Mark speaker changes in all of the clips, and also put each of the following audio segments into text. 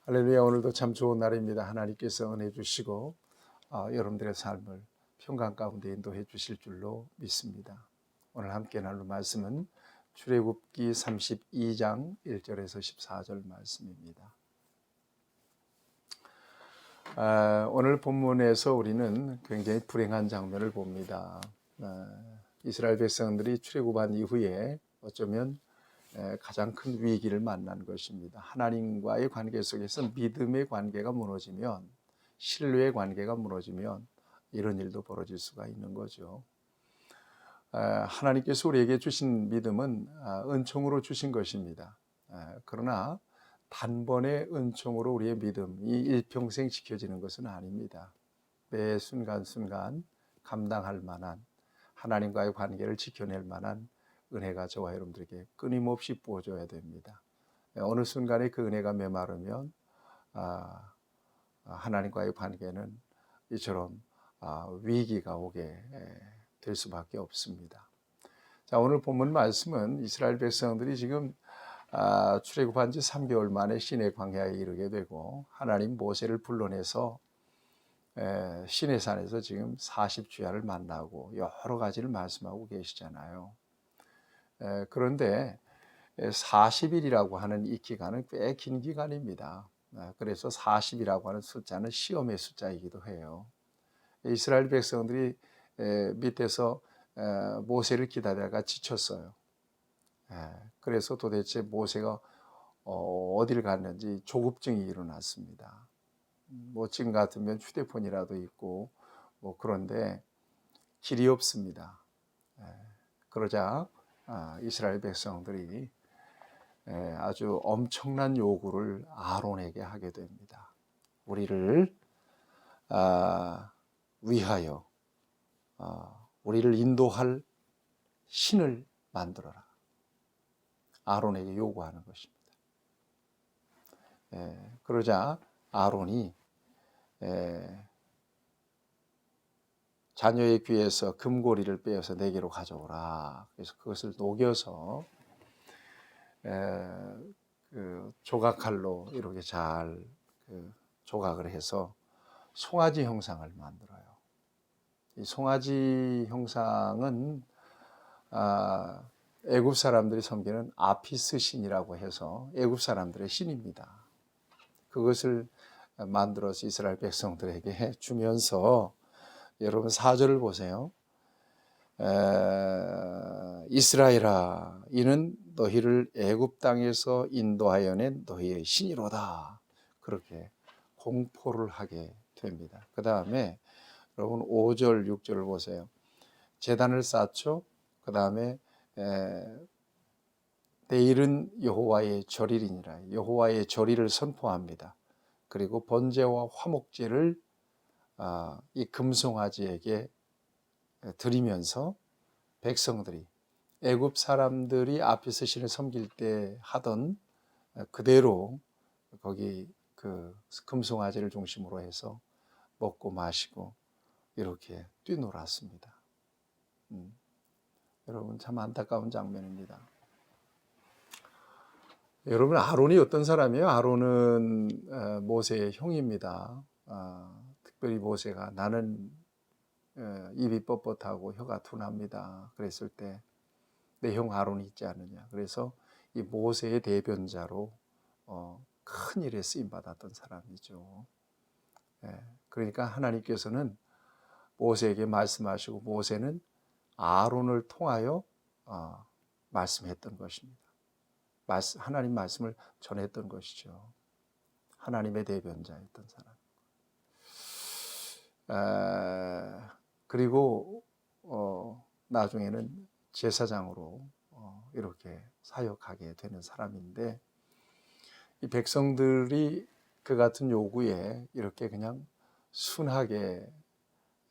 Speaker 1: 할렐루야. 오늘도 참 좋은 날입니다. 하나님께서 은혜 주시고 여러분들의 삶을 평강 가운데 인도해 주실 줄로 믿습니다. 오늘 함께 나눌 말씀은 출애굽기 32장 1절에서 14절 말씀입니다. 오늘 본문에서 우리는 굉장히 불행한 장면을 봅니다. 이스라엘 백성들이 출애굽한 이후에 어쩌면 가장 큰 위기를 만난 것입니다. 하나님과의 관계 속에서 믿음의 관계가 무너지면, 신뢰의 관계가 무너지면 이런 일도 벌어질 수가 있는 거죠. 하나님께서 우리에게 주신 믿음은 은총으로 주신 것입니다. 그러나 단번에 은총으로 우리의 믿음이 일평생 지켜지는 것은 아닙니다. 매 순간순간 감당할 만한, 하나님과의 관계를 지켜낼 만한 은혜가 저와 여러분들에게 끊임없이 부어줘야 됩니다. 어느 순간에 그 은혜가 메마르면 하나님과의 관계는 이처럼 위기가 오게 될 수밖에 없습니다. 자, 오늘 본문 말씀은 이스라엘 백성들이 지금 출애굽한 지 3개월 만에 시내 광야에 이르게 되고, 하나님 모세를 불러내서 시내산에서 지금 40주야를 만나고 여러 가지를 말씀하고 계시잖아요. 그런데 40일이라고 하는 이 기간은 꽤 긴 기간입니다. 그래서 40이라고 하는 숫자는 시험의 숫자이기도 해요. 이스라엘 백성들이 밑에서 모세를 기다리다가 지쳤어요. 그래서 도대체 모세가 어디를 갔는지 조급증이 일어났습니다. 지금 같으면 휴대폰이라도 있고 그런데 길이 없습니다. 그러자 이스라엘 백성들이 아주 엄청난 요구를 아론에게 하게 됩니다. 우리를 위하여 우리를 인도할 신을 만들어라. 아론에게 요구하는 것입니다. 그러자 아론이 자녀의 귀에서 금고리를 빼어서 내게로 가져오라. 그래서 그것을 녹여서 그 조각칼로 이렇게 잘 조각을 해서 송아지 형상을 만들어요. 이 송아지 형상은 애굽 사람들이 섬기는 아피스 신이라고 해서 애굽 사람들의 신입니다. 그것을 만들어서 이스라엘 백성들에게 주면서 여러분 4절을 보세요. 이스라엘아, 이는 너희를 애굽 땅에서 인도하여 낸 너희의 신이로다. 그렇게 공포를 하게 됩니다. 그 다음에 여러분 5절 6절을 보세요. 제단을 쌓죠. 그 다음에 내일은 여호와의 절일이니라. 여호와의 절일을 선포합니다. 그리고 번제와 화목제를 이 금송아지에게 드리면서 백성들이 애굽 사람들이 아피스 신을 섬길 때 하던 그대로 거기 그 금송아지를 중심으로 해서 먹고 마시고 이렇게 뛰놀았습니다. 여러분 참 안타까운 장면입니다. 여러분 아론이 어떤 사람이에요? 아론은 모세의 형입니다. 특별히 모세가 나는 입이 뻣뻣하고 혀가 둔합니다. 그랬을 때 내 형 아론이 있지 않느냐. 그래서 이 모세의 대변자로 큰 일에 쓰임 받았던 사람이죠. 그러니까 하나님께서는 모세에게 말씀하시고 모세는 아론을 통하여 말씀했던 것입니다. 하나님 말씀을 전했던 것이죠. 하나님의 대변자였던 사람. 그리고 나중에는 제사장으로 이렇게 사역하게 되는 사람인데, 이 백성들이 그 같은 요구에 이렇게 그냥 순하게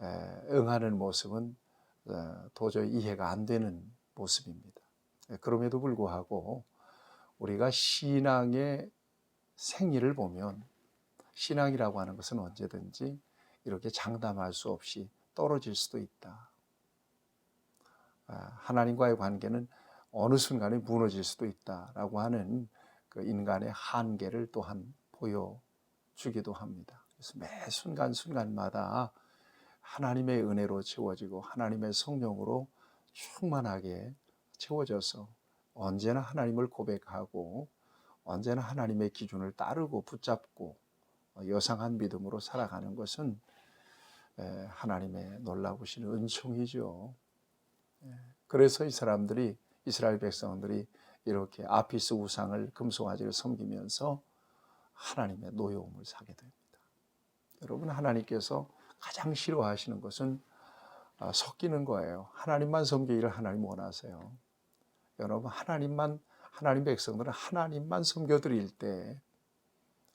Speaker 1: 응하는 모습은 도저히 이해가 안 되는 모습입니다. 그럼에도 불구하고 우리가 신앙의 생리를 보면 신앙이라고 하는 것은 언제든지 이렇게 장담할 수 없이 떨어질 수도 있다. 하나님과의 관계는 어느 순간에 무너질 수도 있다라고 하는 그 인간의 한계를 또한 주기도 합니다. 그래서 매 순간순간마다 하나님의 은혜로 채워지고 하나님의 성령으로 충만하게 채워져서 언제나 하나님을 고백하고 언제나 하나님의 기준을 따르고 붙잡고 여상한 믿음으로 살아가는 것은 하나님의 놀라우신 은총이죠. 그래서 이 사람들이, 이스라엘 백성들이 이렇게 아피스 우상을, 금송아지를 섬기면서 하나님의 노여움을 사게 됩니다. 여러분, 하나님께서 가장 싫어하시는 것은 섞이는 거예요. 하나님만 섬기기를 하나님 원하세요. 여러분, 하나님 백성들은 하나님만 섬겨드릴 때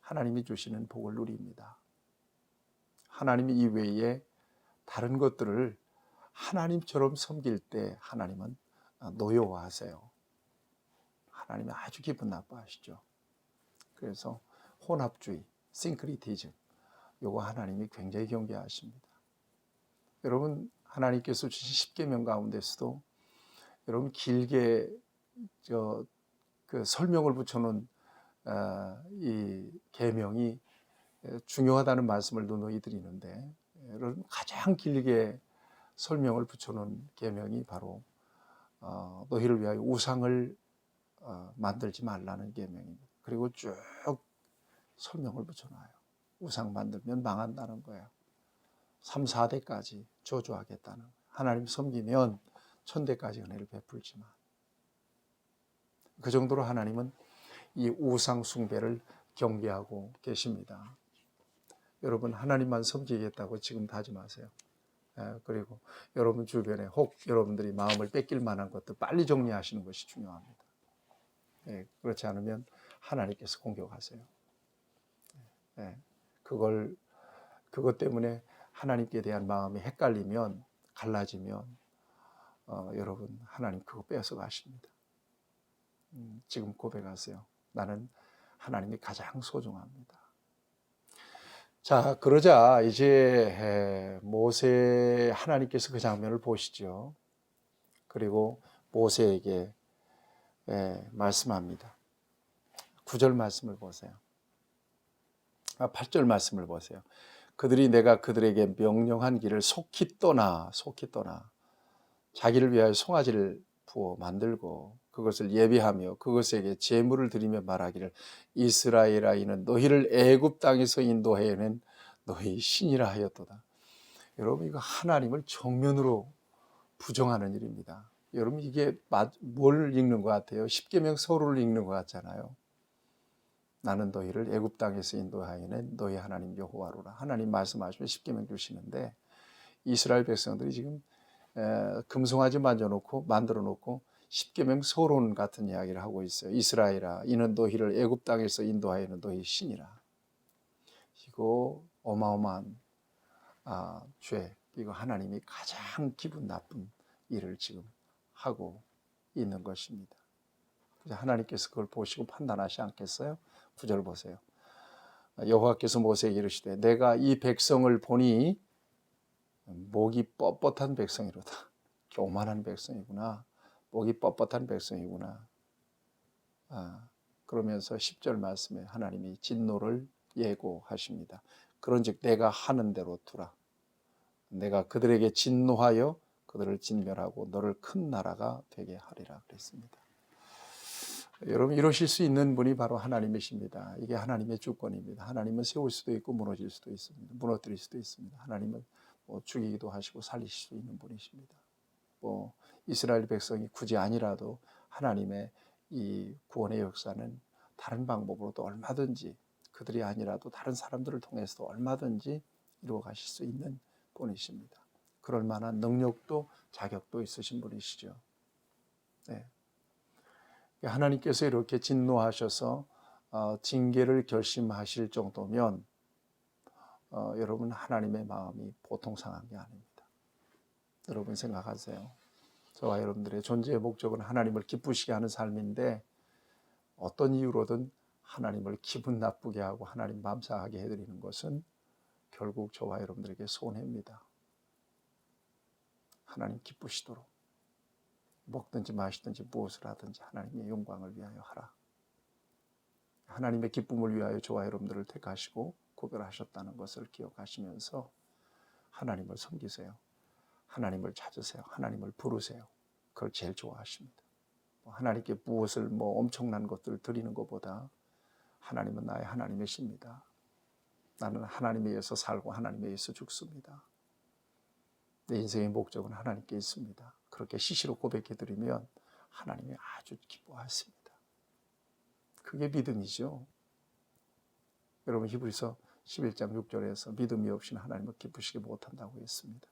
Speaker 1: 하나님이 주시는 복을 누립니다. 하나님 이외에 다른 것들을 하나님처럼 섬길 때 하나님은 노여워하세요. 하나님이 아주 기분 나빠하시죠. 그래서 혼합주의, 싱크리티즘, 요거 하나님이 굉장히 경계하십니다. 여러분, 하나님께서 주신 십계명 가운데서도 여러분 길게 그 설명을 붙여놓은 이 계명이 중요하다는 말씀을 누누이 드리는데, 여러분 가장 길게 설명을 붙여놓은 계명이 바로 너희를 위하여 우상을 만들지 말라는 계명입니다. 그리고 쭉 설명을 붙여놔요. 우상 만들면 망한다는 거예요. 3, 4대까지 저주하겠다는 거예요. 하나님 섬기면 천대까지 은혜를 베풀지만, 그 정도로 하나님은 이 우상 숭배를 경계하고 계십니다. 여러분, 하나님만 섬기겠다고 지금 다짐하세요. 그리고 여러분 주변에 혹 여러분들이 마음을 뺏길 만한 것들 빨리 정리하시는 것이 중요합니다. 그렇지 않으면 하나님께서 공격하세요. 그것 때문에 하나님께 대한 마음이 헷갈리면, 갈라지면 여러분, 하나님 그거 빼앗아 가십니다. 지금 고백하세요. 나는 하나님이 가장 소중합니다. 자, 그러자 이제 모세, 하나님께서 그 장면을 보시죠. 그리고 모세에게 말씀합니다. 9절 말씀을 보세요. 8절 말씀을 보세요. 그들이 내가 그들에게 명령한 길을 속히 떠나 자기를 위하여 송아지를 부어 만들고 그것을 예비하며 그것에게 제물을 드리며 말하기를 이스라엘아, 이는 너희를 애굽 땅에서 인도해낸 너희 신이라 하였도다. 여러분, 이거 하나님을 정면으로 부정하는 일입니다. 여러분, 이게 뭘 읽는 것 같아요? 십계명 서론을 읽는 것 같잖아요. 나는 너희를 애굽 땅에서 인도하여낸 너희 하나님 여호와로라. 하나님 말씀하시면 십계명 주시는데, 이스라엘 백성들이 지금 금송아지 만들어 놓고 십계명 서론 같은 이야기를 하고 있어요. 이스라엘아, 이는 너희를 애굽 땅에서 인도하여낸 너희 신이라. 이거 어마어마한 죄, 이거 하나님이 가장 기분 나쁜 일을 지금 하고 있는 것입니다. 하나님께서 그걸 보시고 판단하시 않겠어요? 9절 보세요. 여호와께서 모세에게 이르시되 내가 이 백성을 보니 목이 뻣뻣한 백성이로다. 교만한 백성이구나. 목이 뻣뻣한 백성이구나. 그러면서 10절 말씀에 하나님이 진노를 예고하십니다. 그런즉 내가 하는 대로 두라. 내가 그들에게 진노하여 그들을 진멸하고 너를 큰 나라가 되게 하리라 그랬습니다. 여러분, 이러실 수 있는 분이 바로 하나님이십니다. 이게 하나님의 주권입니다. 하나님은 세울 수도 있고 무너질 수도 있습니다. 무너뜨릴 수도 있습니다. 하나님은 죽이기도 하시고 살리실 수 있는 분이십니다. 이스라엘 백성이 굳이 아니라도 하나님의 이 구원의 역사는 다른 방법으로도 얼마든지, 그들이 아니라도 다른 사람들을 통해서도 얼마든지 이루어 가실 수 있는 분이십니다. 그럴 만한 능력도 자격도 있으신 분이시죠. 네. 하나님께서 이렇게 진노하셔서 징계를 결심하실 정도면 여러분, 하나님의 마음이 보통 상한 게 아닙니다. 여러분 생각하세요. 저와 여러분들의 존재의 목적은 하나님을 기쁘시게 하는 삶인데, 어떤 이유로든 하나님을 기분 나쁘게 하고 하나님 감사하게 해드리는 것은 결국 저와 여러분들에게 손해입니다. 하나님 기쁘시도록 먹든지 마시든지 무엇을 하든지 하나님의 영광을 위하여 하라. 하나님의 기쁨을 위하여 저와 여러분들을 택하시고 구별하셨다는 것을 기억하시면서 하나님을 섬기세요. 하나님을 찾으세요. 하나님을 부르세요. 그걸 제일 좋아하십니다. 하나님께 무엇을 엄청난 것들을 드리는 것보다 하나님은 나의 하나님이십니다. 나는 하나님에 의해서 살고 하나님에 의해서 죽습니다. 내 인생의 목적은 하나님께 있습니다. 그렇게 시시로 고백해드리면 하나님이 아주 기뻐하십니다. 그게 믿음이죠. 여러분 히브리서 11장 6절에서 믿음이 없이는 하나님을 기쁘시게 못한다고 했습니다.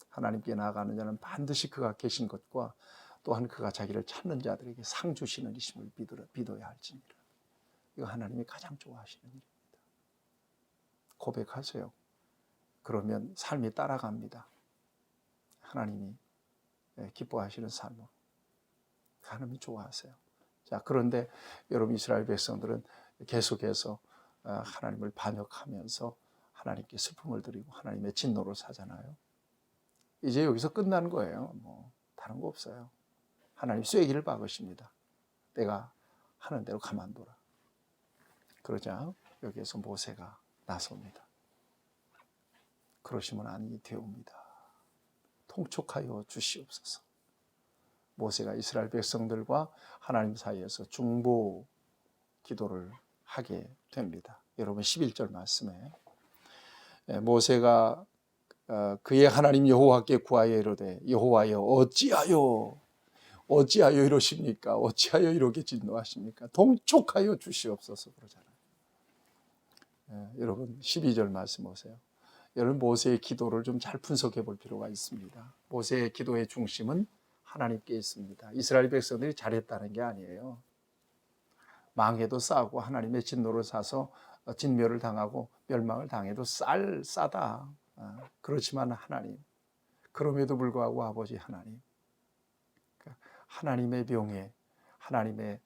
Speaker 1: 하나님께 나아가는 자는 반드시 그가 계신 것과 또한 그가 자기를 찾는 자들에게 상 주시는 이심을 믿어야 할지니라. 이거 하나님이 가장 좋아하시는 일입니다. 고백하세요. 그러면 삶이 따라갑니다. 하나님이 기뻐하시는 삶으로. 하나님이 좋아하세요. 자, 그런데 여러분 이스라엘 백성들은 계속해서 하나님을 반역하면서 하나님께 슬픔을 드리고 하나님의 진노를 사잖아요. 이제 여기서 끝난 거예요. 다른 거 없어요. 하나님 쐐기를 박으십니다. 내가 하는 대로 가만둬라. 그러자 여기에서 모세가 나섭니다. 그러시면 아니 되옵니다. 통촉하여 주시옵소서. 모세가 이스라엘 백성들과 하나님 사이에서 중보 기도를 하게 됩니다. 여러분 11절 말씀에 모세가 그의 하나님 여호와께 구하여 이르되 여호와여 어찌하여 이러십니까? 어찌하여 이렇게 진노하십니까? 통촉하여 주시옵소서 그러잖아요. 여러분 12절 말씀 보세요. 여러분 모세의 기도를 좀 잘 분석해 볼 필요가 있습니다. 모세의 기도의 중심은 하나님께 있습니다. 이스라엘 백성들이 잘했다는 게 아니에요. 망해도 싸고 하나님의 진노를 사서 진멸을 당하고 멸망을 당해도 싸다. 그렇지만 하나님, 그럼에도 불구하고 아버지 하나님, 하나님의 명예, 하나님의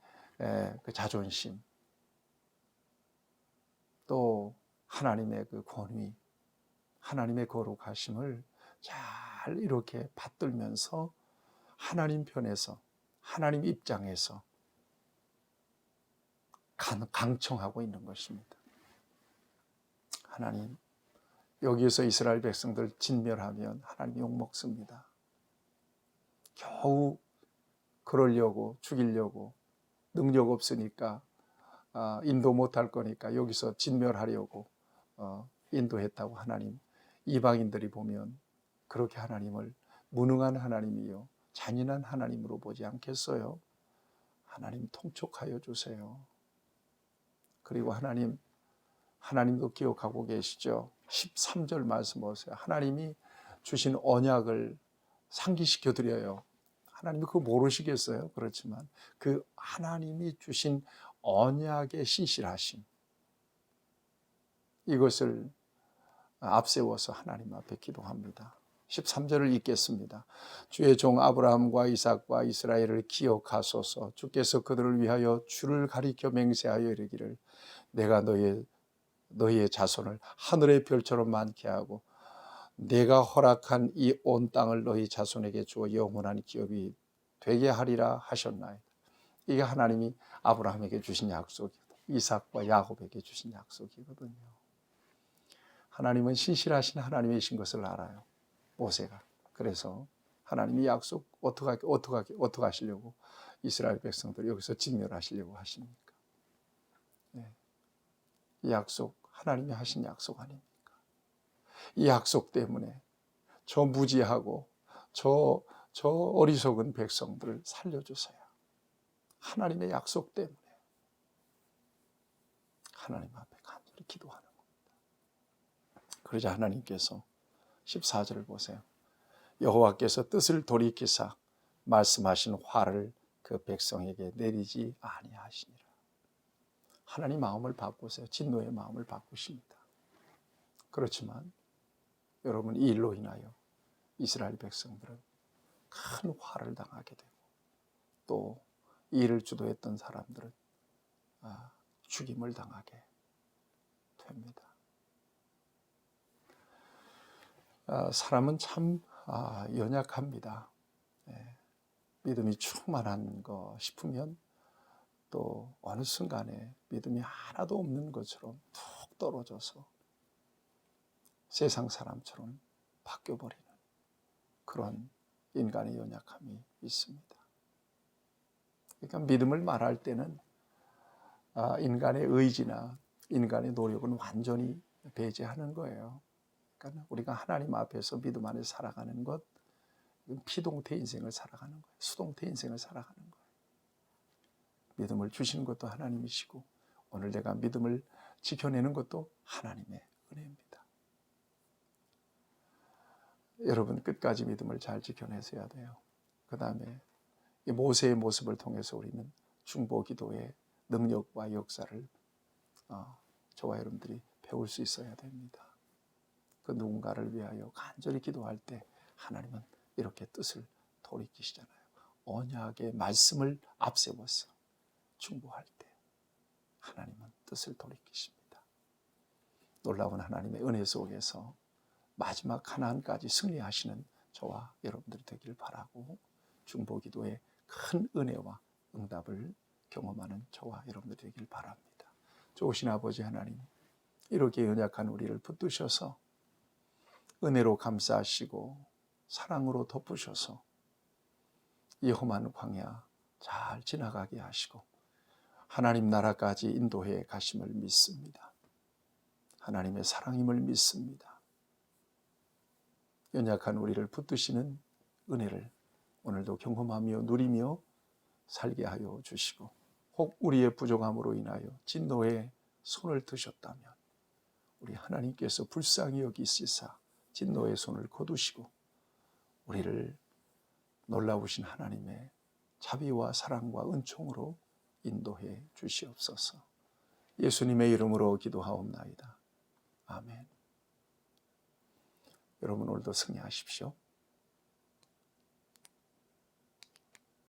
Speaker 1: 그 자존심, 또 하나님의 그 권위, 하나님의 거룩하심을 잘 이렇게 받들면서 하나님 편에서, 하나님 입장에서 강청하고 있는 것입니다. 하나님, 여기에서 이스라엘 백성들 진멸하면 하나님 욕먹습니다. 겨우 그러려고 죽이려고 능력 없으니까 인도 못할 거니까 여기서 진멸하려고 인도했다고 하나님, 이방인들이 보면 그렇게 하나님을 무능한 하나님이요 잔인한 하나님으로 보지 않겠어요? 하나님 통촉하여 주세요. 그리고 하나님도 기억하고 계시죠? 13절 말씀 보세요. 하나님이 주신 언약을 상기시켜 드려요. 하나님이 그거 모르시겠어요? 그렇지만 그 하나님이 주신 언약의 신실하심, 이것을 앞세워서 하나님 앞에 기도합니다. 13절을 읽겠습니다. 주의 종 아브라함과 이삭과 이스라엘을 기억하소서. 주께서 그들을 위하여 주를 가리켜 맹세하여 이르기를 내가 너희의 자손을 하늘의 별처럼 많게 하고 내가 허락한 이 온 땅을 너희 자손에게 주어 영원한 기업이 되게 하리라 하셨나이다. 이게 하나님이 아브라함에게 주신 약속이고 이삭과 야곱에게 주신 약속이거든요. 하나님은 신실하신 하나님이신 것을 알아요. 모세가. 그래서 하나님이 약속 어떻게 하시려고 이스라엘 백성들 여기서 진멸하시려고 하십니까? 이 약속 하나님이 하신 약속 아닙니까? 이 약속 때문에 저 무지하고 저 어리석은 백성들을 살려주세요. 하나님의 약속 때문에 하나님 앞에 간절히 기도하는 겁니다. 그러자 하나님께서 14절을 보세요. 여호와께서 뜻을 돌이키사 말씀하신 화를 그 백성에게 내리지 아니하시니라. 하나님 마음을 바꾸세요. 진노의 마음을 바꾸십니다. 그렇지만 여러분 이 일로 인하여 이스라엘 백성들은 큰 화를 당하게 되고 또 이 일을 주도했던 사람들은 죽임을 당하게 됩니다. 사람은 참 연약합니다. 믿음이 충만한 거 싶으면 또 어느 순간에 믿음이 하나도 없는 것처럼 툭 떨어져서 세상 사람처럼 바뀌어버리는 그런 인간의 연약함이 있습니다. 그러니까 믿음을 말할 때는 인간의 의지나 인간의 노력은 완전히 배제하는 거예요. 그러니까 우리가 하나님 앞에서 믿음 안에 살아가는 것, 피동태 인생을 살아가는 거예요. 수동태 인생을 살아가는 거예요. 믿음을 주시는 것도 하나님이시고 오늘 내가 믿음을 지켜내는 것도 하나님의 은혜입니다. 여러분 끝까지 믿음을 잘 지켜내셔야 돼요. 그 다음에 모세의 모습을 통해서 우리는 중보기도의 능력과 역사를 저와 여러분들이 배울 수 있어야 됩니다. 그 누군가를 위하여 간절히 기도할 때 하나님은 이렇게 뜻을 돌이키시잖아요. 언약의 말씀을 앞세워서 중보할 때 하나님은 뜻을 돌이키십니다. 놀라운 하나님의 은혜 속에서 마지막 가나안까지 승리하시는 저와 여러분들이 되기를 바라고 중보기도의 큰 은혜와 응답을 경험하는 저와 여러분들이 되기를 바랍니다. 좋으신 아버지 하나님, 이렇게 연약한 우리를 붙드셔서 은혜로 감싸시고 사랑으로 덮으셔서 이 험한 광야 잘 지나가게 하시고 하나님 나라까지 인도해 가심을 믿습니다. 하나님의 사랑임을 믿습니다. 연약한 우리를 붙드시는 은혜를 오늘도 경험하며 누리며 살게 하여 주시고 혹 우리의 부족함으로 인하여 진노의 손을 드셨다면 우리 하나님께서 불쌍히 여기시사 진노의 손을 거두시고 우리를 놀라우신 하나님의 자비와 사랑과 은총으로 인도해 주시옵소서. 예수님의 이름으로 기도하옵나이다. 아멘. 여러분 오늘도 승리하십시오.